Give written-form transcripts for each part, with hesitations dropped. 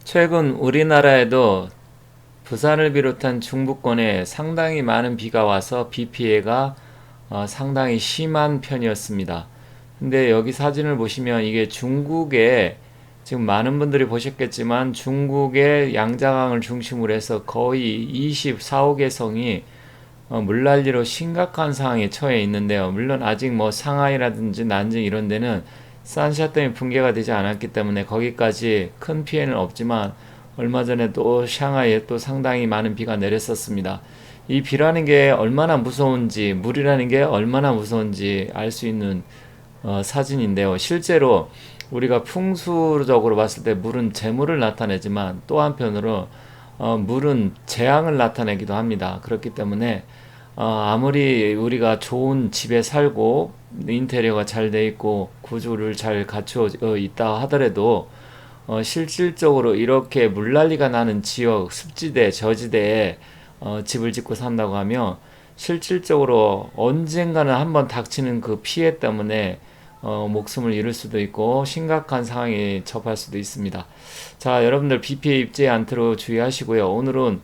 최근 우리나라에도 부산을 비롯한 중부권에 상당히 많은 비가 와서 비 피해가 상당히 심한 편이었습니다. 근데 여기 사진을 보시면 이게 중국에 지금 많은 분들이 보셨겠지만 중국의 양자강을 중심으로 해서 거의 24억의 성이 물난리로 심각한 상황에 처해 있는데요. 물론 아직 뭐 상하이라든지 난징 이런 데는 산샤 때문에 붕괴가 되지 않았기 때문에 거기까지 큰 피해는 없지만 얼마 전에 또 샹하이에 또 상당히 많은 비가 내렸었습니다. 이 비라는 게 얼마나 무서운지, 물이라는 게 얼마나 무서운지 알 수 있는 사진인데요. 실제로 우리가 풍수적으로 봤을 때 물은 재물을 나타내지만 또 한편으로 물은 재앙을 나타내기도 합니다. 그렇기 때문에 아무리 우리가 좋은 집에 살고 인테리어가 잘 돼 있고 구조를 잘 갖추어 있다 하더라도 실질적으로 이렇게 물난리가 나는 지역, 습지대, 저지대에 집을 짓고 산다고 하면 실질적으로 언젠가는 한번 닥치는 그 피해 때문에 목숨을 잃을 수도 있고 심각한 상황에 접할 수도 있습니다. 자, 여러분들 비 피해 입지 않도록 주의하시고요. 오늘은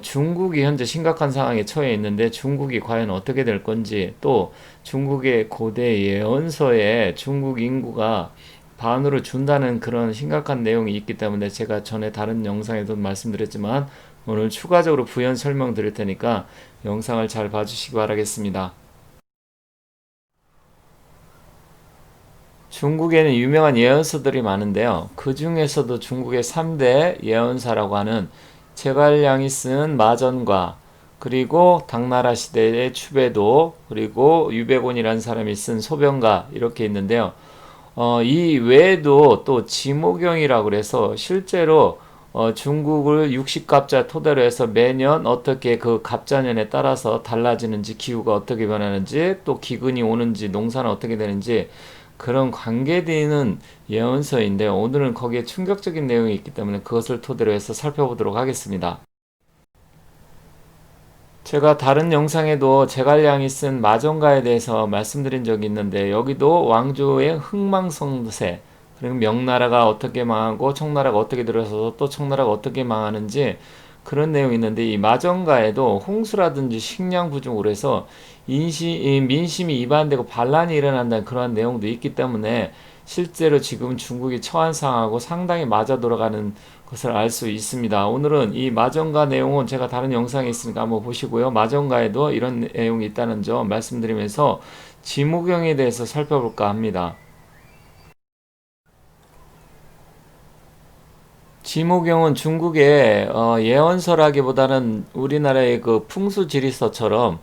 중국이 현재 심각한 상황에 처해 있는데 중국이 과연 어떻게 될 건지, 또 중국의 고대 예언서에 중국 인구가 반으로 준다는 그런 심각한 내용이 있기 때문에 제가 전에 다른 영상에도 말씀드렸지만 오늘 추가적으로 부연 설명 드릴 테니까 영상을 잘 봐주시기 바라겠습니다. 중국에는 유명한 예언서들이 많은데요. 그 중에서도 중국의 3대 예언사라고 하는 제갈량이 쓴 마전과, 그리고 당나라 시대의 추배도, 그리고 유배곤이라는 사람이 쓴 소변가, 이렇게 있는데요. 이 외에도 또 지모경이라고 그래서 실제로 중국을 60갑자 토대로 해서 매년 어떻게 그 갑자년에 따라서 달라지는지, 기후가 어떻게 변하는지, 또 기근이 오는지, 농사는 어떻게 되는지 그런 관계되는 예언서인데 오늘은 거기에 충격적인 내용이 있기 때문에 그것을 토대로 해서 살펴보도록 하겠습니다. 제가 다른 영상에도 제갈량이 쓴 마정가에 대해서 말씀드린 적이 있는데 여기도 왕조의 흥망성쇠, 그리고 명나라가 어떻게 망하고 청나라가 어떻게 들어서서 또 청나라가 어떻게 망하는지 그런 내용이 있는데, 이 마정가에도 홍수라든지 식량 부족으로 해서 민심이 이반되고 반란이 일어난다는 그러한 내용도 있기 때문에 실제로 지금 중국이 처한 상황하고 상당히 맞아 돌아가는 것을 알 수 있습니다. 오늘은 이 마정가 내용은 제가 다른 영상에 있으니까 한번 보시고요. 마정가에도 이런 내용이 있다는 점 말씀드리면서 지무경에 대해서 살펴볼까 합니다. 지무경은 중국의 예언서라기보다는 우리나라의 그 풍수지리서처럼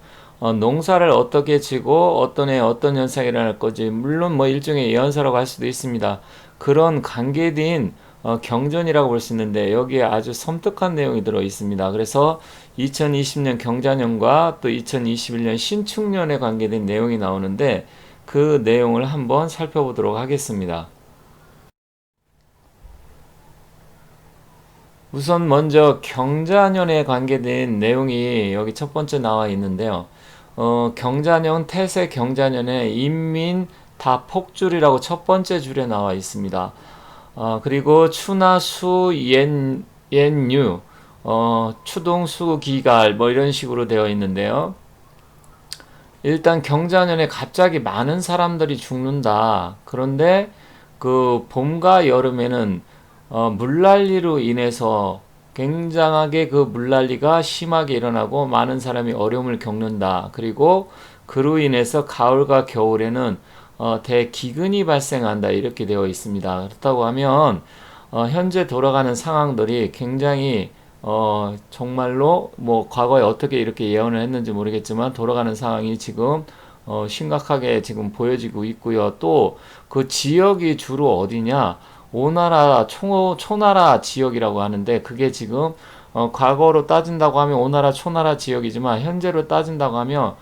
농사를 어떻게 지고 어떤 해 어떤 현상이 일어날 거지, 물론 뭐 일종의 예언서라고 할 수도 있습니다. 그런 관계된 경전이라고 볼 수 있는데 여기에 아주 섬뜩한 내용이 들어 있습니다. 그래서 2020년 경자년과 또 2021년 신축년에 관계된 내용이 나오는데 그 내용을 한번 살펴보도록 하겠습니다. 우선 먼저 경자년에 관계된 내용이 여기 첫 번째 나와 있는데요. 경자년 태세 경자년에 인민 다 폭줄이라고 첫 번째 줄에 나와 있습니다. 그리고 추나 수 옌유, 추동 수 기갈 뭐 이런 식으로 되어 있는데요. 일단 경자년에 갑자기 많은 사람들이 죽는다. 그런데 그 봄과 여름에는 물난리로 인해서 굉장하게 그 물난리가 심하게 일어나고 많은 사람이 어려움을 겪는다. 그리고 그로 인해서 가을과 겨울에는 대기근이 발생한다. 이렇게 되어 있습니다. 그렇다고 하면 현재 돌아가는 상황들이 굉장히 정말로 뭐 과거에 어떻게 이렇게 예언을 했는지 모르겠지만 돌아가는 상황이 지금 심각하게 지금 보여지고 있고요. 또 그 지역이 주로 어디냐? 오나라 초나라 지역이라고 하는데 그게 지금 과거로 따진다고 하면 오나라 초나라 지역이지만 현재로 따진다고 하면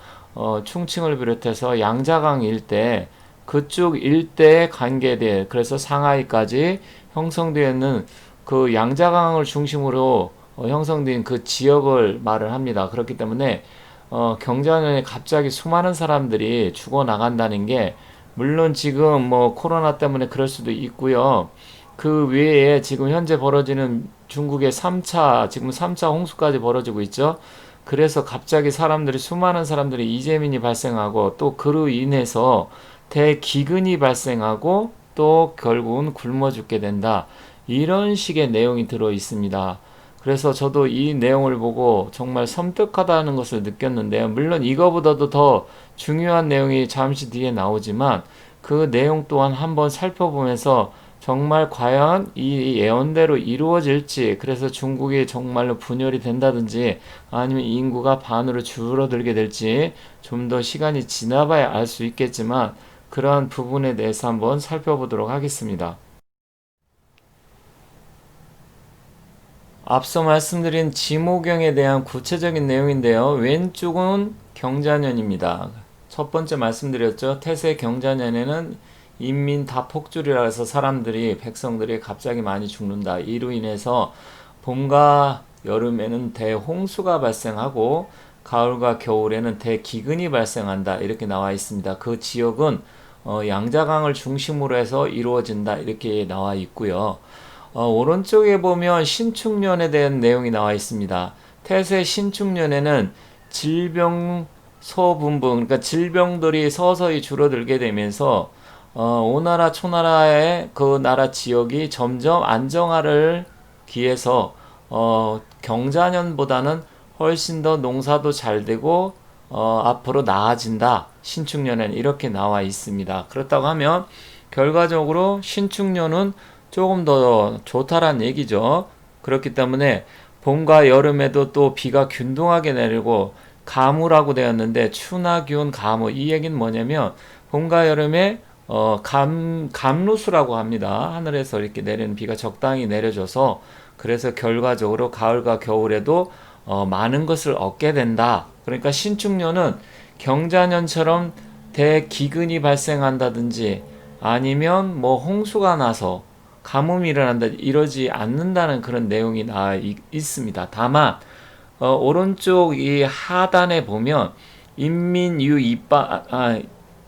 충칭을 비롯해서 양자강 일대, 그쪽 일대에 관계돼, 그래서 상하이까지 형성되어 있는 그 양자강을 중심으로 형성된 그 지역을 말을 합니다. 그렇기 때문에 경자년에 갑자기 수많은 사람들이 죽어 나간다는 게, 물론 지금 뭐 코로나 때문에 그럴 수도 있고요. 그 외에 지금 현재 벌어지는 중국의 3차, 지금 3차 홍수까지 벌어지고 있죠. 그래서 갑자기 수많은 사람들이 이재민이 발생하고 또 그로 인해서 대기근이 발생하고 또 결국은 굶어 죽게 된다. 이런 식의 내용이 들어 있습니다. 그래서 저도 이 내용을 보고 정말 섬뜩하다는 것을 느꼈는데요. 물론 이거보다도 더 중요한 내용이 잠시 뒤에 나오지만 그 내용 또한 한번 살펴보면서 정말 과연 이 예언대로 이루어질지, 그래서 중국이 정말로 분열이 된다든지 아니면 인구가 반으로 줄어들게 될지 좀 더 시간이 지나봐야 알 수 있겠지만 그러한 부분에 대해서 한번 살펴보도록 하겠습니다. 앞서 말씀드린 지모경에 대한 구체적인 내용인데요. 왼쪽은 경자년입니다. 첫 번째 말씀드렸죠. 태세 경자년에는 인민 다폭줄이라 해서 백성들이 갑자기 많이 죽는다. 이로 인해서 봄과 여름에는 대홍수가 발생하고 가을과 겨울에는 대기근이 발생한다. 이렇게 나와 있습니다. 그 지역은 양자강을 중심으로 해서 이루어진다. 이렇게 나와 있고요. 오른쪽에 보면 신축년에 대한 내용이 나와 있습니다. 태세 신축년에는 질병 소분분, 그러니까 질병들이 서서히 줄어들게 되면서 오나라 초나라의 그 나라 지역이 점점 안정화를 기해서 경자년보다는 훨씬 더 농사도 잘 되고 앞으로 나아진다. 신축년에는 이렇게 나와 있습니다. 그렇다고 하면 결과적으로 신축년은 조금 더 좋다란 얘기죠. 그렇기 때문에 봄과 여름에도 또 비가 균등하게 내리고 가무라고 되었는데 추나 기온 가무, 이 얘기는 뭐냐면 봄과 여름에 감루수라고 합니다. 하늘에서 이렇게 내리는 비가 적당히 내려줘서 그래서 결과적으로 가을과 겨울에도 많은 것을 얻게 된다. 그러니까 신축년은 경자년처럼 대기근이 발생한다든지 아니면 뭐 홍수가 나서 가뭄이 일어난다, 이러지 않는다는 그런 내용이 나와 있습니다. 다만 오른쪽 이 하단에 보면 인민유 이반,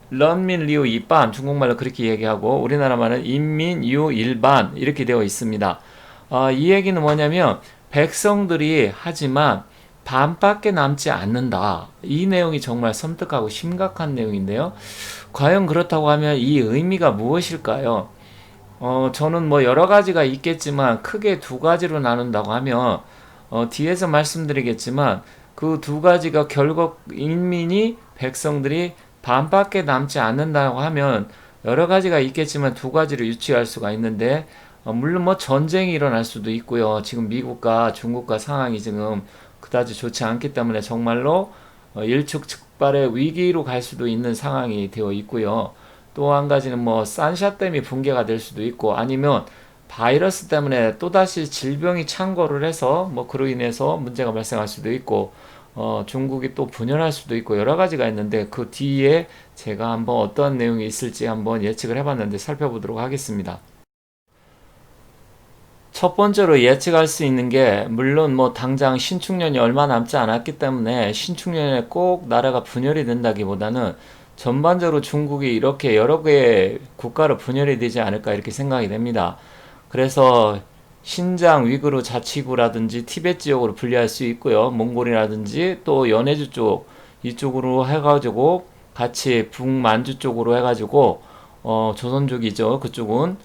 런민리우 이반, 중국말로 그렇게 얘기하고 우리나라 말은 인민유 일반 이렇게 되어 있습니다. 이 얘기는 뭐냐면 백성들이 하지만 반밖에 남지 않는다. 이 내용이 정말 섬뜩하고 심각한 내용인데요. 과연 그렇다고 하면 이 의미가 무엇일까요? 저는 뭐 여러 가지가 있겠지만 크게 두 가지로 나눈다고 하면 뒤에서 말씀드리겠지만 그 두 가지가 결국 인민이 백성들이 반밖에 남지 않는다고 하면 여러 가지가 있겠지만 두 가지로 유추할 수가 있는데 물론 뭐 전쟁이 일어날 수도 있고요. 지금 미국과 중국과 상황이 지금 그다지 좋지 않기 때문에 정말로 일촉즉발의 위기로 갈 수도 있는 상황이 되어 있고요. 또 한 가지는 뭐 산샤댐이 붕괴가 될 수도 있고 아니면 바이러스 때문에 또다시 질병이 창궐을 해서 뭐 그로 인해서 문제가 발생할 수도 있고 중국이 또 분열할 수도 있고 여러 가지가 있는데 그 뒤에 제가 한번 어떠한 내용이 있을지 한번 예측을 해봤는데 살펴보도록 하겠습니다. 첫 번째로 예측할 수 있는 게 물론 뭐 당장 신축년이 얼마 남지 않았기 때문에 신축년에 꼭 나라가 분열이 된다기보다는 전반적으로 중국이 이렇게 여러 개의 국가로 분열이 되지 않을까 이렇게 생각이 됩니다. 그래서 신장 위구르 자치구라든지 티베트 지역으로 분리할 수 있고요. 몽골이라든지 또 연해주 쪽 이쪽으로 해가지고 같이 북만주 쪽으로 해가지고 조선족이죠. 그쪽은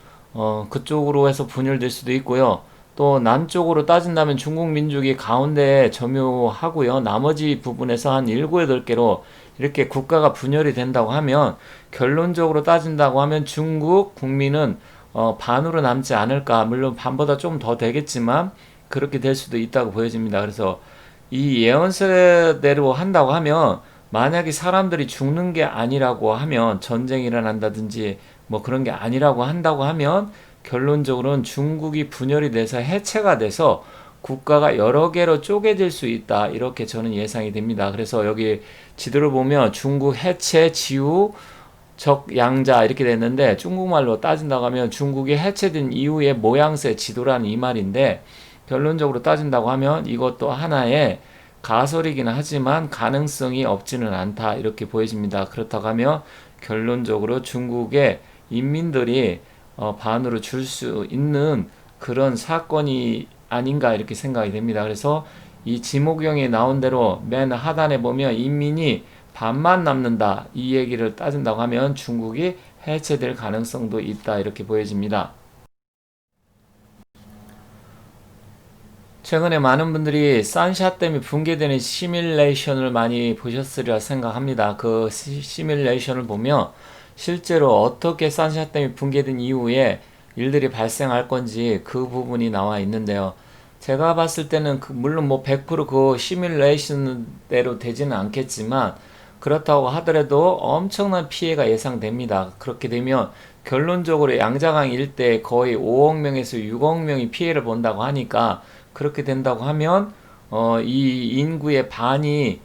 그쪽으로 해서 분열될 수도 있고요. 또 남쪽으로 따진다면 중국 민족이 가운데에 점유하고요. 나머지 부분에서 한 7, 8개로 이렇게 국가가 분열이 된다고 하면 결론적으로 따진다고 하면 중국 국민은 반으로 남지 않을까. 물론 반보다 좀 더 되겠지만 그렇게 될 수도 있다고 보여집니다. 그래서 이 예언서대로 한다고 하면 만약에 사람들이 죽는 게 아니라고 하면 전쟁이 일어난다든지 뭐 그런 게 아니라고 한다고 하면 결론적으로는 중국이 분열이 돼서 해체가 돼서 국가가 여러 개로 쪼개질 수 있다. 이렇게 저는 예상이 됩니다. 그래서 여기 지도를 보면 중국 해체, 지우, 적양자 이렇게 됐는데 중국말로 따진다고 하면 중국이 해체된 이후의 모양새 지도라는 이 말인데 결론적으로 따진다고 하면 이것도 하나의 가설이긴 하지만 가능성이 없지는 않다. 이렇게 보여집니다. 그렇다고 하면 결론적으로 중국의 인민들이 반으로 줄 수 있는 그런 사건이 아닌가 이렇게 생각이 됩니다. 그래서 이 지목경에 나온 대로 맨 하단에 보면 인민이 반만 남는다 이 얘기를 따진다고 하면 중국이 해체될 가능성도 있다 이렇게 보여집니다. 최근에 많은 분들이 산샤 때문에 붕괴되는 시뮬레이션을 많이 보셨으리라 생각합니다. 그 시뮬레이션을 보면 실제로 어떻게 산샤 때문에 붕괴된 이후에 일들이 발생할 건지 그 부분이 나와 있는데요. 제가 봤을 때는 물론 뭐 100%그 시뮬레이션대로 되지는 않겠지만 그렇다고 하더라도 엄청난 피해가 예상됩니다. 그렇게 되면 결론적으로 양자강 일대에 거의 5억 명에서 6억 명이 피해를 본다고 하니까 그렇게 된다고 하면 이 인구의 반이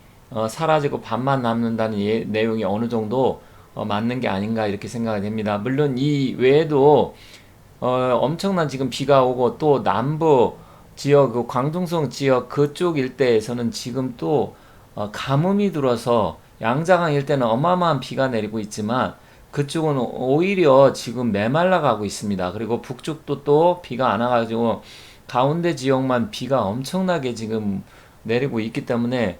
사라지고 반만 남는다는 내용이 어느 정도 맞는 게 아닌가 이렇게 생각이 됩니다. 물론 이 외에도 엄청난 지금 비가 오고 또 남부 지역, 그 광둥성 지역 그쪽 일대에서는 지금 또 가뭄이 들어서 양자강 일대는 어마어마한 비가 내리고 있지만 그쪽은 오히려 지금 메말라 가고 있습니다. 그리고 북쪽도 또 비가 안 와가지고 가운데 지역만 비가 엄청나게 지금 내리고 있기 때문에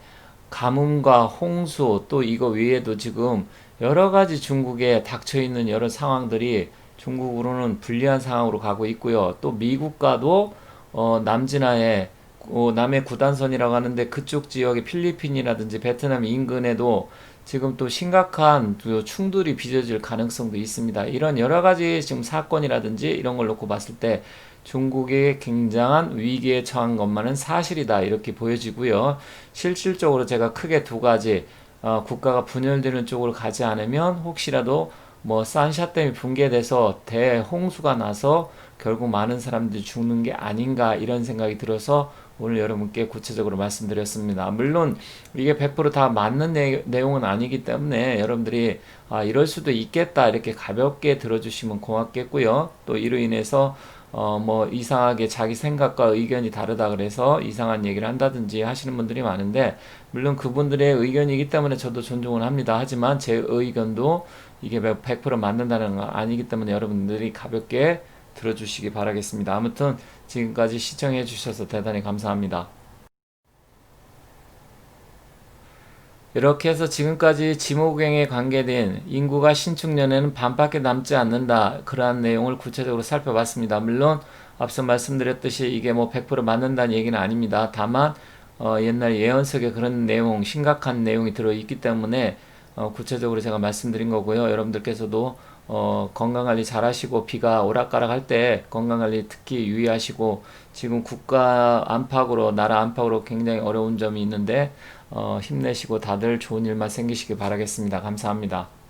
가뭄과 홍수 또 이거 외에도 지금 여러 가지 중국에 닥쳐 있는 여러 상황들이 중국으로는 불리한 상황으로 가고 있고요. 또 미국과도 남진하에 남해 구단선이라고 하는데 그쪽 지역의 필리핀이라든지 베트남 인근에도 지금 또 심각한 충돌이 빚어질 가능성도 있습니다. 이런 여러 가지 지금 사건이라든지 이런 걸 놓고 봤을 때 중국이 굉장한 위기에 처한 것만은 사실이다 이렇게 보여지고요. 실질적으로 제가 크게 두 가지 국가가 분열되는 쪽으로 가지 않으면 혹시라도 뭐 산샤 때문에 붕괴돼서 대홍수가 나서 결국 많은 사람들이 죽는 게 아닌가 이런 생각이 들어서 오늘 여러분께 구체적으로 말씀드렸습니다. 물론 이게 100%다 맞는 내용은 아니기 때문에 여러분들이 이럴 수도 있겠다 이렇게 가볍게 들어주시면 고맙겠고요. 또 이로 인해서 뭐 이상하게 자기 생각과 의견이 다르다 그래서 이상한 얘기를 한다든지 하시는 분들이 많은데 물론 그분들의 의견이기 때문에 저도 존중을 합니다. 하지만 제 의견도 이게 100% 맞는다는 건 아니기 때문에 여러분들이 가볍게 들어주시기 바라겠습니다. 아무튼 지금까지 시청해 주셔서 대단히 감사합니다. 이렇게 해서 지금까지 지목행에 관계된 인구가 신축년에는 반밖에 남지 않는다. 그러한 내용을 구체적으로 살펴봤습니다. 물론 앞서 말씀드렸듯이 이게 뭐 100% 맞는다는 얘기는 아닙니다. 다만 옛날 예언석에 그런 내용, 심각한 내용이 들어있기 때문에 구체적으로 제가 말씀드린 거고요. 여러분들께서도 건강관리 잘 하시고 비가 오락가락 할 때 건강관리 특히 유의하시고 지금 국가 안팎으로 나라 안팎으로 굉장히 어려운 점이 있는데 힘내시고 다들 좋은 일만 생기시길 바라겠습니다. 감사합니다.